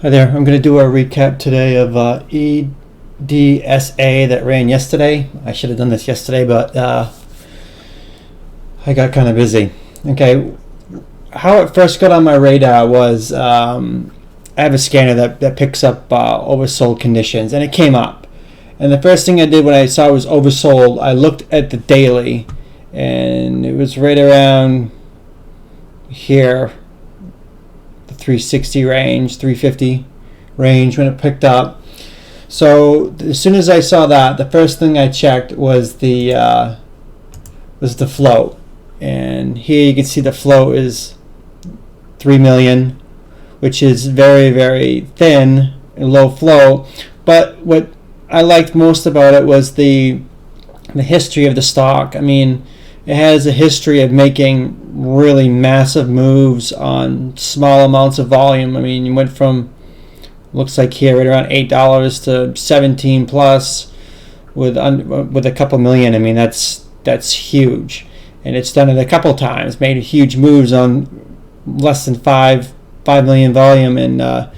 Hi there. I'm going to do a recap today of EDSA that ran yesterday. I should have done this yesterday, but I got kind of busy. Okay, how it first got on my radar was I have a scanner that picks up oversold conditions, and it came up. And the first thing I did when I saw it was oversold, I looked at the daily, and it was right around here, the 360 range, 350 range when it picked up. So as soon as I saw that, the first thing I checked was the float, and here you can see the float is 3 million, which is very, very thin and low float. But what I liked most about it was the history of the stock. I mean, it has a history of making really massive moves on small amounts of volume. I mean, you went from, looks like here, right around $8 to 17 plus with a couple million. I mean, that's huge, and it's done it a couple times, made huge moves on less than 5 million volume, and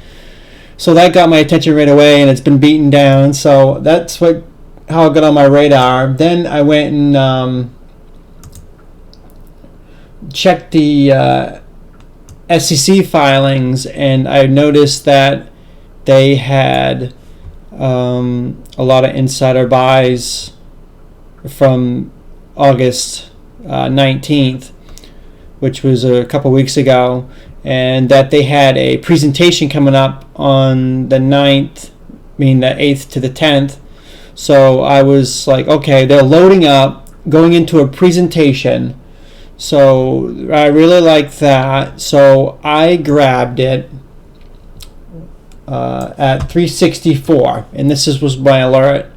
so that got my attention right away, and it's been beaten down. So that's how it got on my radar. Then I went and checked the SEC filings, and I noticed that they had a lot of insider buys from August 19th, which was a couple weeks ago, and that they had a presentation coming up on the 9th, meaning the 8th to the 10th. So I was like, okay, they're loading up, going into a presentation. So I really liked that. So I grabbed it at 364, and this was my alert,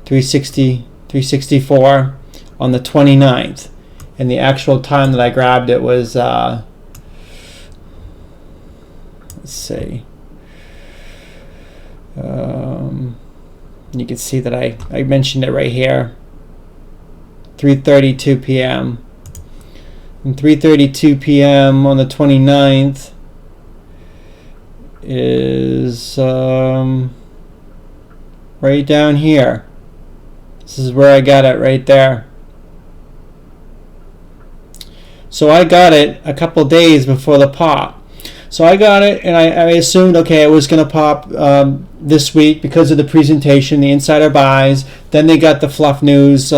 364 on the 29th, and the actual time that I grabbed it was let's see, you can see that I mentioned it right here, 3:32 p.m. and 3:32 p.m. on the 29th is right down here. This is where I got it, right there. So I got it a couple days before the pop. So I got it, and I assumed, okay, it was going to pop this week because of the presentation, the insider buys. Then they got the fluff news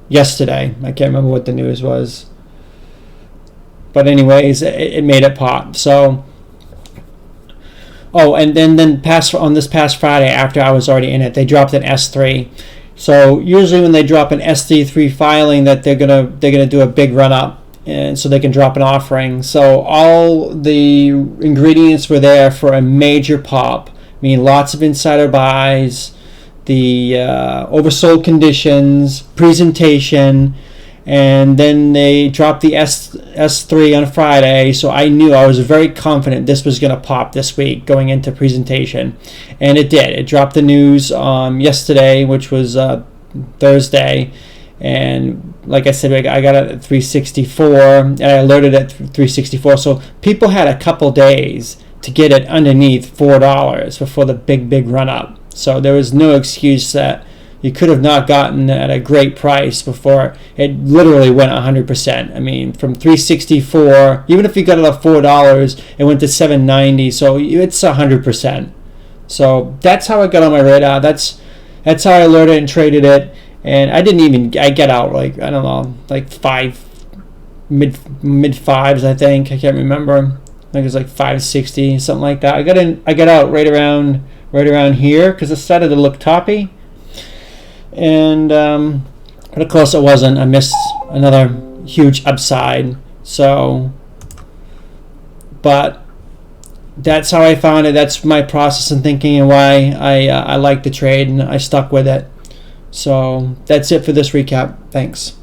yesterday. I can't remember what the news was. But anyways, it made it pop. So, oh, and then on this past Friday, after I was already in it, they dropped an S3. So usually when they drop an SD3 filing, that they're gonna do a big run up, and so they can drop an offering. So all the ingredients were there for a major pop. I mean, lots of insider buys, the oversold conditions, presentation, and then they dropped the S3 on Friday. So I knew, I was very confident this was going to pop this week going into presentation, and it did. It dropped the news yesterday, which was Thursday, and like I said, I got it at 364, and I alerted at 364. So people had a couple days to get it underneath $4 before the big run up. So there was no excuse that you could have not gotten at a great price before it literally went 100%. I mean, from 364, even if you got it at $4, it went to 790. So it's 100%. So that's how it got on my radar. That's how I alerted and traded it. And I get out like, I don't know, like mid fives, I think. I can't remember. I think it was like 560, something like that. I got out right around here because it started to look toppy. And but of course it wasn't. I missed another huge upside. So, but that's how I found it. That's my process and thinking, and why I like the trade, and I stuck with it. So that's it for this recap. Thanks.